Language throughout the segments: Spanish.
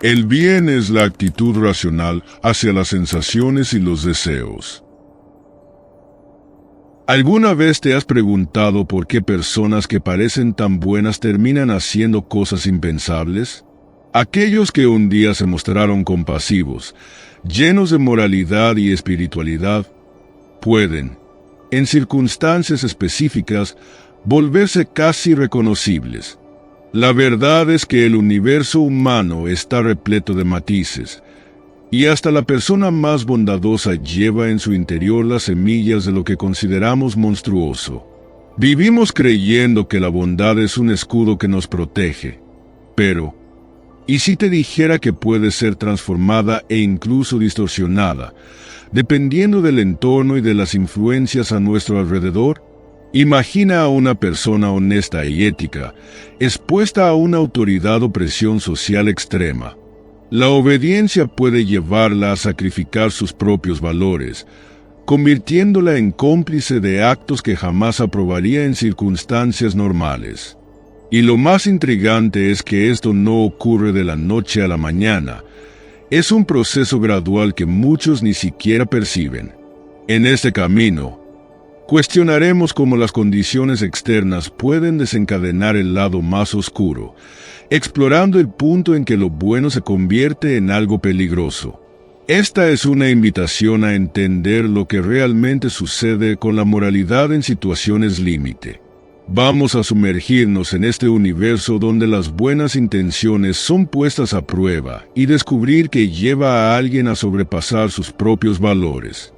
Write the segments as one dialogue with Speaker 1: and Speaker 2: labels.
Speaker 1: El bien es la actitud racional hacia las sensaciones y los deseos. ¿Alguna vez te has preguntado por qué personas que parecen tan buenas terminan haciendo cosas impensables? Aquellos que un día se mostraron compasivos, llenos de moralidad y espiritualidad, pueden, en circunstancias específicas, volverse casi reconocibles. La verdad es que el universo humano está repleto de matices, y hasta la persona más bondadosa lleva en su interior las semillas de lo que consideramos monstruoso. Vivimos creyendo que la bondad es un escudo que nos protege, pero ¿y si te dijera que puede ser transformada e incluso distorsionada, dependiendo del entorno y de las influencias a nuestro alrededor? Imagina a una persona honesta y ética, expuesta a una autoridad o presión social extrema. La obediencia puede llevarla a sacrificar sus propios valores, convirtiéndola en cómplice de actos que jamás aprobaría en circunstancias normales. Y lo más intrigante es que esto no ocurre de la noche a la mañana. Es un proceso gradual que muchos ni siquiera perciben. En este camino, cuestionaremos cómo las condiciones externas pueden desencadenar el lado más oscuro, explorando el punto en que lo bueno se convierte en algo peligroso. Esta es una invitación a entender lo que realmente sucede con la moralidad en situaciones límite. Vamos a sumergirnos en este universo donde las buenas intenciones son puestas a prueba y descubrir que lleva a alguien a sobrepasar sus propios valores.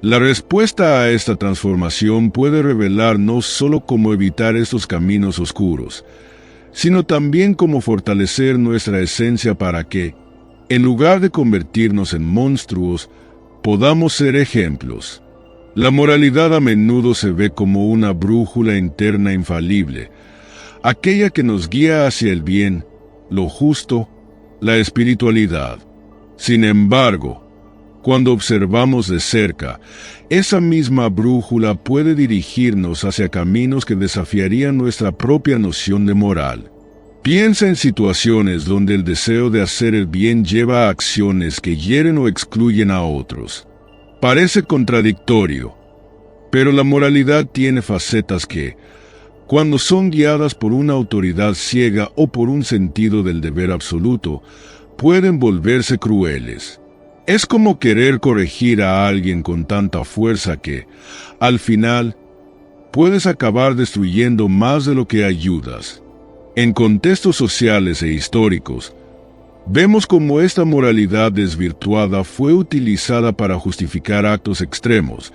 Speaker 1: La respuesta a esta transformación puede revelar no solo cómo evitar estos caminos oscuros, sino también cómo fortalecer nuestra esencia para que, en lugar de convertirnos en monstruos, podamos ser ejemplos. La moralidad a menudo se ve como una brújula interna infalible, aquella que nos guía hacia el bien, lo justo, la espiritualidad. Sin embargo, cuando observamos de cerca, esa misma brújula puede dirigirnos hacia caminos que desafiarían nuestra propia noción de moral. Piensa en situaciones donde el deseo de hacer el bien lleva a acciones que hieren o excluyen a otros. Parece contradictorio, pero la moralidad tiene facetas que, cuando son guiadas por una autoridad ciega o por un sentido del deber absoluto, pueden volverse crueles. Es como querer corregir a alguien con tanta fuerza que, al final, puedes acabar destruyendo más de lo que ayudas. En contextos sociales e históricos, vemos cómo esta moralidad desvirtuada fue utilizada para justificar actos extremos,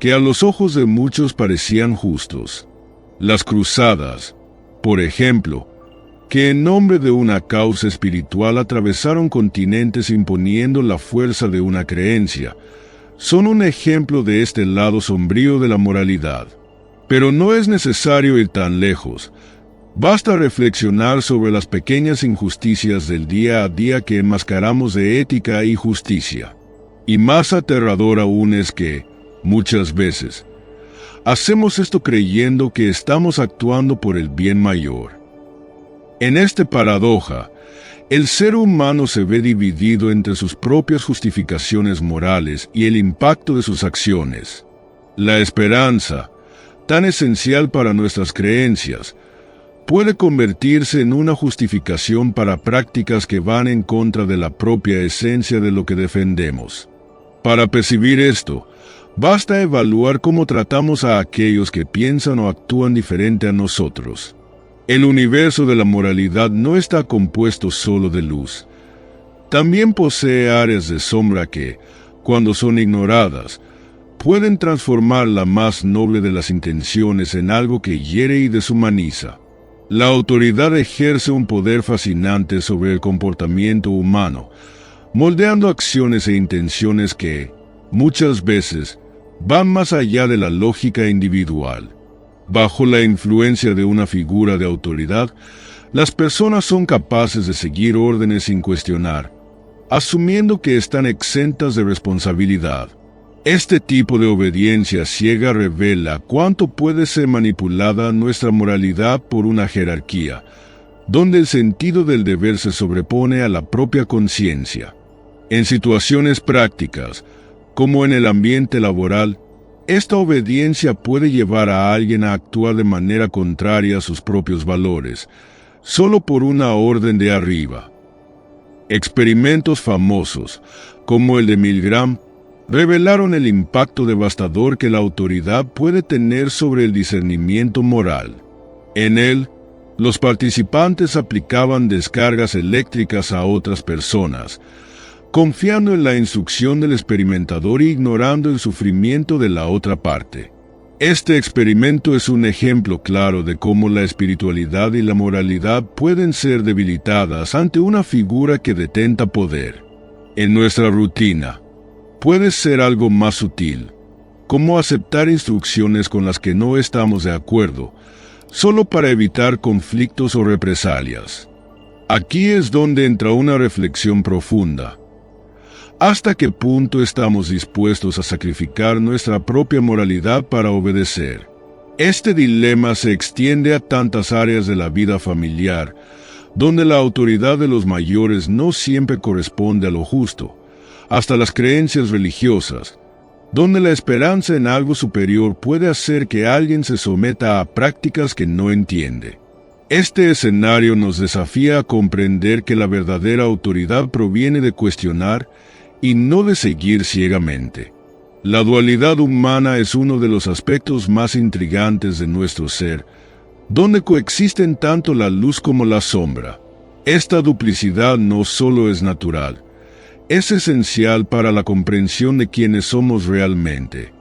Speaker 1: que a los ojos de muchos parecían justos. Las cruzadas, por ejemplo, que en nombre de una causa espiritual atravesaron continentes imponiendo la fuerza de una creencia, son un ejemplo de este lado sombrío de la moralidad. Pero no es necesario ir tan lejos. Basta reflexionar sobre las pequeñas injusticias del día a día que enmascaramos de ética y justicia. Y más aterrador aún es que, muchas veces, hacemos esto creyendo que estamos actuando por el bien mayor. En esta paradoja, el ser humano se ve dividido entre sus propias justificaciones morales y el impacto de sus acciones. La esperanza, tan esencial para nuestras creencias, puede convertirse en una justificación para prácticas que van en contra de la propia esencia de lo que defendemos. Para percibir esto, basta evaluar cómo tratamos a aquellos que piensan o actúan diferente a nosotros. El universo de la moralidad no está compuesto solo de luz. También posee áreas de sombra que, cuando son ignoradas, pueden transformar la más noble de las intenciones en algo que hiere y deshumaniza. La autoridad ejerce un poder fascinante sobre el comportamiento humano, moldeando acciones e intenciones que, muchas veces, van más allá de la lógica individual. Bajo la influencia de una figura de autoridad, las personas son capaces de seguir órdenes sin cuestionar, asumiendo que están exentas de responsabilidad. Este tipo de obediencia ciega revela cuánto puede ser manipulada nuestra moralidad por una jerarquía, donde el sentido del deber se sobrepone a la propia conciencia. En situaciones prácticas, como en el ambiente laboral, esta obediencia puede llevar a alguien a actuar de manera contraria a sus propios valores, solo por una orden de arriba. Experimentos famosos, como el de Milgram, revelaron el impacto devastador que la autoridad puede tener sobre el discernimiento moral. En él, los participantes aplicaban descargas eléctricas a otras personas, confiando en la instrucción del experimentador e ignorando el sufrimiento de la otra parte. Este experimento es un ejemplo claro de cómo la espiritualidad y la moralidad pueden ser debilitadas ante una figura que detenta poder. En nuestra rutina, puede ser algo más sutil, como aceptar instrucciones con las que no estamos de acuerdo, solo para evitar conflictos o represalias. Aquí es donde entra una reflexión profunda. ¿Hasta qué punto estamos dispuestos a sacrificar nuestra propia moralidad para obedecer? Este dilema se extiende a tantas áreas de la vida familiar, donde la autoridad de los mayores no siempre corresponde a lo justo, hasta las creencias religiosas, donde la esperanza en algo superior puede hacer que alguien se someta a prácticas que no entiende. Este escenario nos desafía a comprender que la verdadera autoridad proviene de cuestionar y no de seguir ciegamente. La dualidad humana es uno de los aspectos más intrigantes de nuestro ser, donde coexisten tanto la luz como la sombra. Esta duplicidad no solo es natural, es esencial para la comprensión de quiénes somos realmente.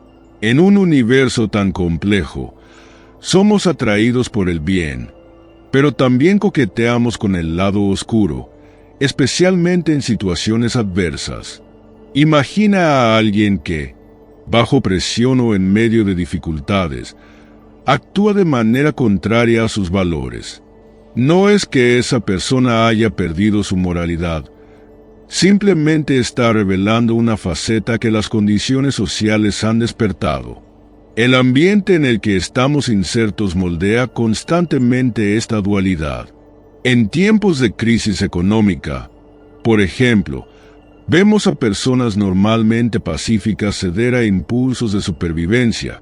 Speaker 1: En un universo tan complejo, somos atraídos por el bien, pero también coqueteamos con el lado oscuro, especialmente en situaciones adversas. Imagina a alguien que, bajo presión o en medio de dificultades, actúa de manera contraria a sus valores. No es que esa persona haya perdido su moralidad, simplemente está revelando una faceta que las condiciones sociales han despertado. El ambiente en el que estamos insertos moldea constantemente esta dualidad. En tiempos de crisis económica, por ejemplo, vemos a personas normalmente pacíficas ceder a impulsos de supervivencia,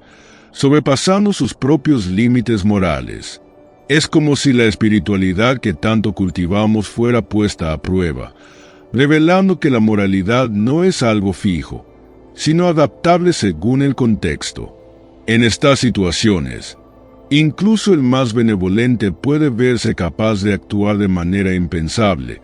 Speaker 1: sobrepasando sus propios límites morales. Es como si la espiritualidad que tanto cultivamos fuera puesta a prueba, revelando que la moralidad no es algo fijo, sino adaptable según el contexto. En estas situaciones, incluso el más benevolente puede verse capaz de actuar de manera impensable,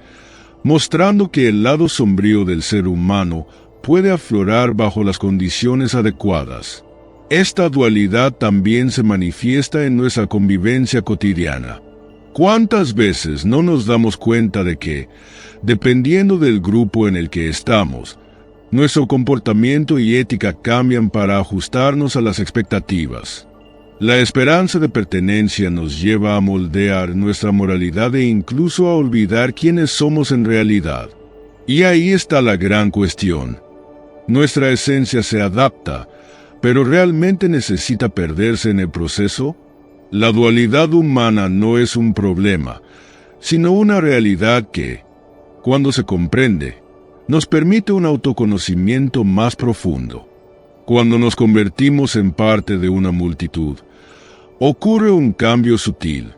Speaker 1: mostrando que el lado sombrío del ser humano puede aflorar bajo las condiciones adecuadas. Esta dualidad también se manifiesta en nuestra convivencia cotidiana. ¿Cuántas veces no nos damos cuenta de que, dependiendo del grupo en el que estamos, nuestro comportamiento y ética cambian para ajustarnos a las expectativas? La esperanza de pertenencia nos lleva a moldear nuestra moralidad e incluso a olvidar quiénes somos en realidad. Y ahí está la gran cuestión. ¿Nuestra esencia se adapta, pero realmente necesita perderse en el proceso? La dualidad humana no es un problema, sino una realidad que, cuando se comprende, nos permite un autoconocimiento más profundo. Cuando nos convertimos en parte de una multitud, ocurre un cambio sutil.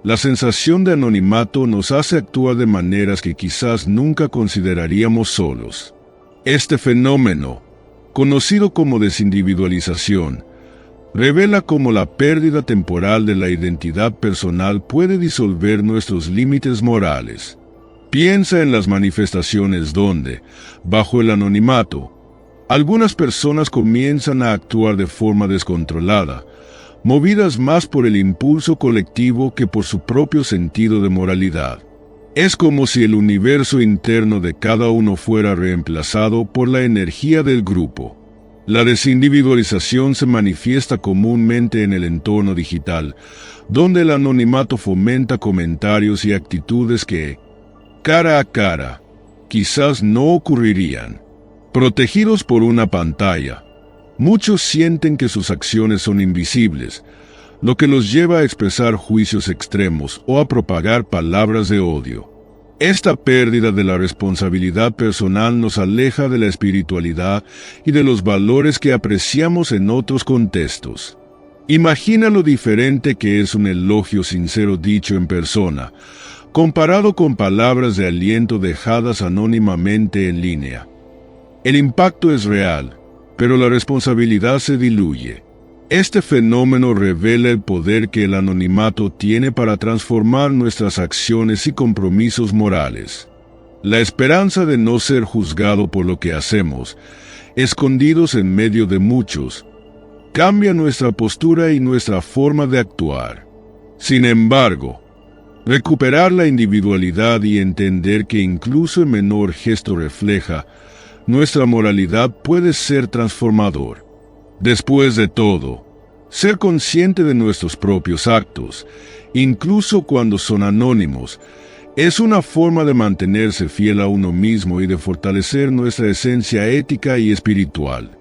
Speaker 1: La sensación de anonimato nos hace actuar de maneras que quizás nunca consideraríamos solos. Este fenómeno, conocido como desindividualización, revela cómo la pérdida temporal de la identidad personal puede disolver nuestros límites morales. Piensa en las manifestaciones donde, bajo el anonimato, algunas personas comienzan a actuar de forma descontrolada, movidas más por el impulso colectivo que por su propio sentido de moralidad. Es como si el universo interno de cada uno fuera reemplazado por la energía del grupo. La desindividualización se manifiesta comúnmente en el entorno digital, donde el anonimato fomenta comentarios y actitudes que, cara a cara, quizás no ocurrirían. Protegidos por una pantalla, muchos sienten que sus acciones son invisibles, lo que nos lleva a expresar juicios extremos o a propagar palabras de odio. Esta pérdida de la responsabilidad personal nos aleja de la espiritualidad y de los valores que apreciamos en otros contextos. Imagina lo diferente que es un elogio sincero dicho en persona, comparado con palabras de aliento dejadas anónimamente en línea. El impacto es real, pero la responsabilidad se diluye. Este fenómeno revela el poder que el anonimato tiene para transformar nuestras acciones y compromisos morales. La esperanza de no ser juzgado por lo que hacemos, escondidos en medio de muchos, cambia nuestra postura y nuestra forma de actuar. Sin embargo, recuperar la individualidad y entender que incluso el menor gesto refleja nuestra moralidad puede ser transformador. Después de todo, ser consciente de nuestros propios actos, incluso cuando son anónimos, es una forma de mantenerse fiel a uno mismo y de fortalecer nuestra esencia ética y espiritual.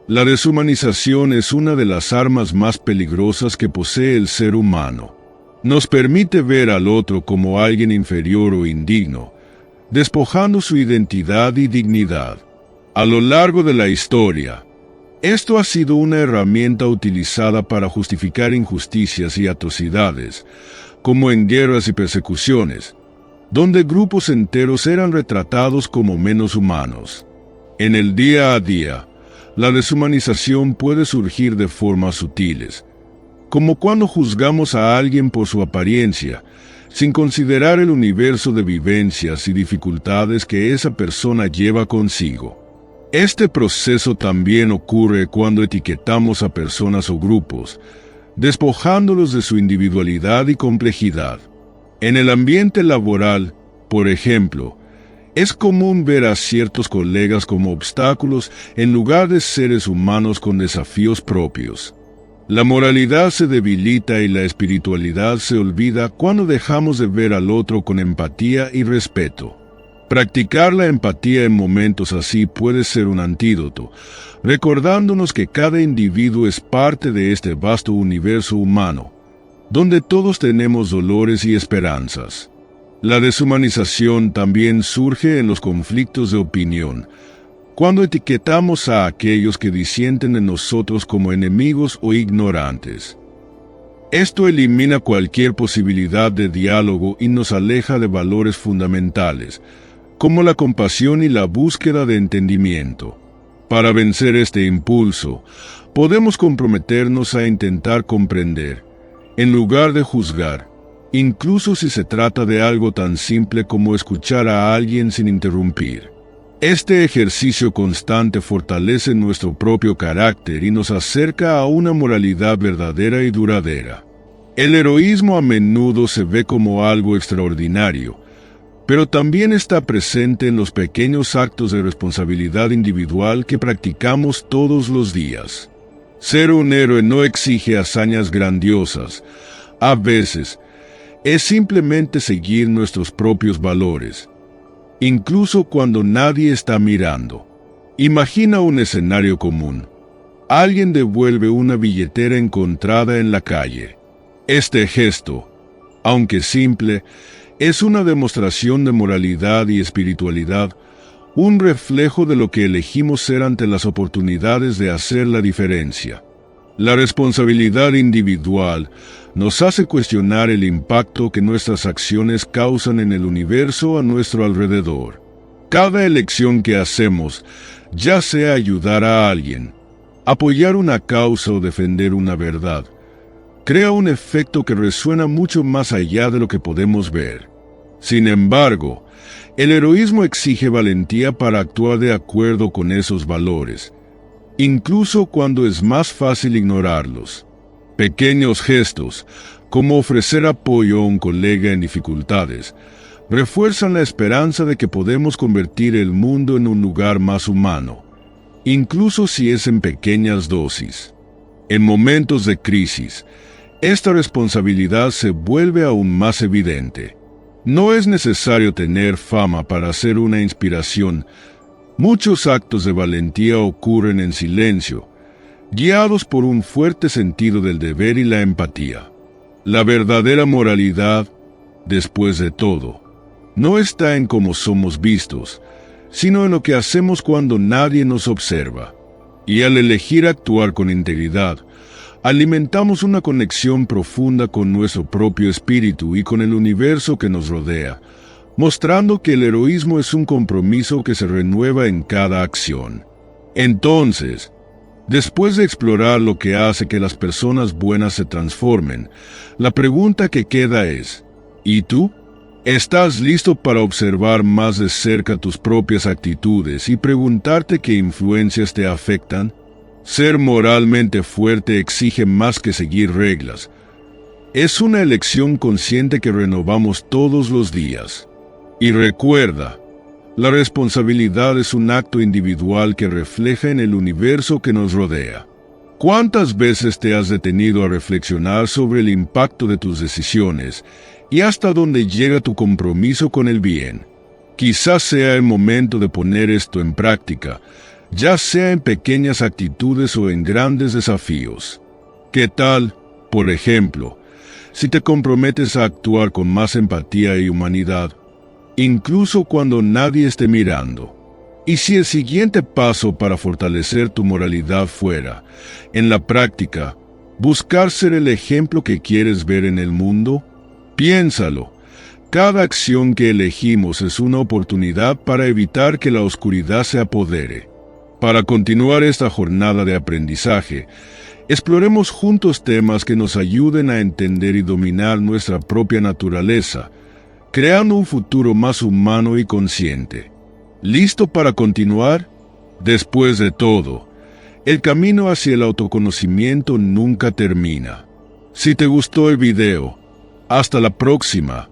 Speaker 1: La deshumanización es una de las armas más peligrosas que posee el ser humano. Nos permite ver al otro como alguien inferior o indigno, despojando su identidad y dignidad. A lo largo de la historia, esto ha sido una herramienta utilizada para justificar injusticias y atrocidades, como en guerras y persecuciones, donde grupos enteros eran retratados como menos humanos. En el día a día, la deshumanización puede surgir de formas sutiles, como cuando juzgamos a alguien por su apariencia, sin considerar el universo de vivencias y dificultades que esa persona lleva consigo. Este proceso también ocurre cuando etiquetamos a personas o grupos, despojándolos de su individualidad y complejidad. En el ambiente laboral, por ejemplo, es común ver a ciertos colegas como obstáculos en lugar de seres humanos con desafíos propios. La moralidad se debilita y la espiritualidad se olvida cuando dejamos de ver al otro con empatía y respeto. Practicar la empatía en momentos así puede ser un antídoto, recordándonos que cada individuo es parte de este vasto universo humano, donde todos tenemos dolores y esperanzas. La deshumanización también surge en los conflictos de opinión, cuando etiquetamos a aquellos que disienten de nosotros como enemigos o ignorantes. Esto elimina cualquier posibilidad de diálogo y nos aleja de valores fundamentales, como la compasión y la búsqueda de entendimiento. Para vencer este impulso, podemos comprometernos a intentar comprender, en lugar de juzgar, incluso si se trata de algo tan simple como escuchar a alguien sin interrumpir. Este ejercicio constante fortalece nuestro propio carácter y nos acerca a una moralidad verdadera y duradera. El heroísmo a menudo se ve como algo extraordinario, pero también está presente en los pequeños actos de responsabilidad individual que practicamos todos los días. Ser un héroe no exige hazañas grandiosas. A veces, es simplemente seguir nuestros propios valores, incluso cuando nadie está mirando. Imagina un escenario común. Alguien devuelve una billetera encontrada en la calle. Este gesto, aunque simple, es una demostración de moralidad y espiritualidad, un reflejo de lo que elegimos ser ante las oportunidades de hacer la diferencia. La responsabilidad individual nos hace cuestionar el impacto que nuestras acciones causan en el universo a nuestro alrededor. Cada elección que hacemos, ya sea ayudar a alguien, apoyar una causa o defender una verdad, crea un efecto que resuena mucho más allá de lo que podemos ver. Sin embargo, el heroísmo exige valentía para actuar de acuerdo con esos valores, incluso cuando es más fácil ignorarlos. Pequeños gestos, como ofrecer apoyo a un colega en dificultades, refuerzan la esperanza de que podemos convertir el mundo en un lugar más humano, incluso si es en pequeñas dosis. En momentos de crisis, esta responsabilidad se vuelve aún más evidente. No es necesario tener fama para ser una inspiración. Muchos actos de valentía ocurren en silencio, guiados por un fuerte sentido del deber y la empatía. La verdadera moralidad, después de todo, no está en cómo somos vistos, sino en lo que hacemos cuando nadie nos observa. Y al elegir actuar con integridad, alimentamos una conexión profunda con nuestro propio espíritu y con el universo que nos rodea, mostrando que el heroísmo es un compromiso que se renueva en cada acción. Entonces, después de explorar lo que hace que las personas buenas se transformen, la pregunta que queda es, ¿y tú? ¿Estás listo para observar más de cerca tus propias actitudes y preguntarte qué influencias te afectan? Ser moralmente fuerte exige más que seguir reglas. Es una elección consciente que renovamos todos los días. Y recuerda, la responsabilidad es un acto individual que refleja en el universo que nos rodea. ¿Cuántas veces te has detenido a reflexionar sobre el impacto de tus decisiones y hasta dónde llega tu compromiso con el bien? Quizás sea el momento de poner esto en práctica, ya sea en pequeñas actitudes o en grandes desafíos. ¿Qué tal, por ejemplo, si te comprometes a actuar con más empatía y humanidad, incluso cuando nadie esté mirando? Y si el siguiente paso para fortalecer tu moralidad fuera, en la práctica, buscar ser el ejemplo que quieres ver en el mundo? Piénsalo. Cada acción que elegimos es una oportunidad para evitar que la oscuridad se apodere. Para continuar esta jornada de aprendizaje, exploremos juntos temas que nos ayuden a entender y dominar nuestra propia naturaleza, creando un futuro más humano y consciente. ¿Listo para continuar? Después de todo, el camino hacia el autoconocimiento nunca termina. Si te gustó el video, hasta la próxima.